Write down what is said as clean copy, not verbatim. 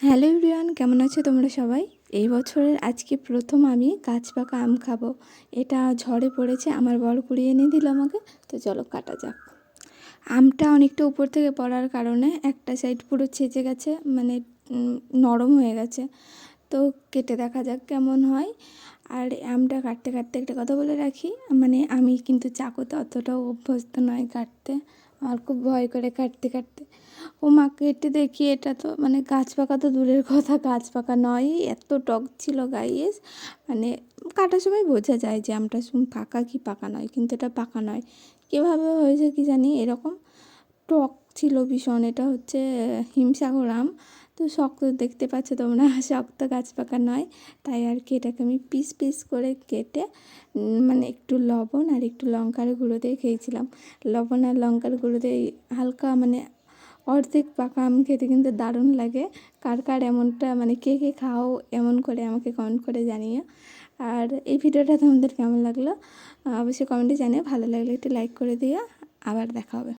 Hello everyone, কেমন আছো তোমরা সবাই? এই বছরের আজকে প্রথম আমি গাছ পাকা আম খাবো। এটা ঝড়ে পড়েছে, আমার বর কুড়িয়ে এনে দিল আমাকে। তো চলো কাটা যাক। আমটা অনেকটা উপর থেকে পড়ার কারণে একটা সাইড পুরো ছেঁচে গেছে, মানে নরম হয়ে গেছে। তো কেটে দেখা যাক কেমন হয়। আর আমটা কাটতে কাটতে একটা কথা বলে রাখি, মানে আমি কিন্তু চাকুতে অতটাও অভ্যস্ত নয় কাটতে। আমার খুব ভয় করে কাটতে কাটতে। ও মা, কেটে দেখি এটা তো মানে গাছ পাকা তো দূরের কথা, গাছ পাকা নয়, এত টক ছিল গাইস। মানে কাটার সময় বোঝা যায় যে আমটা পাকা কি পাকা নয়, কিন্তু এটা পাকা নয়। কীভাবে হয়েছে কি জানি, এরকম টক ছিল ভীষণ। এটা হচ্ছে হিমসাগর আম। তো শক্ত দেখতে পাচ্ছ তোমরা, শক্ত, গাছ পাকা নয়। তাই আর কি এটাকে আমি পিস পিস করে কেটে মানে একটু লবণ আর একটু লঙ্কার গুঁড়ো দিয়ে খেয়েছিলাম। লবণ আর লঙ্কার গুঁড়ো দিয়ে হালকা মানে অর্ধেক পাকা আম খেতে কিন্তু দারুণ লাগে। কার কার এমনটা, মানে কে কে খাও এমন করে আমাকে কমেন্ট করে জানিও। আর এই ভিডিওটা তোমাদের কেমন লাগলো অবশ্যই কমেন্টে জানিও। ভালো লাগলে একটু লাইক করে দিও। আবার দেখা হবে।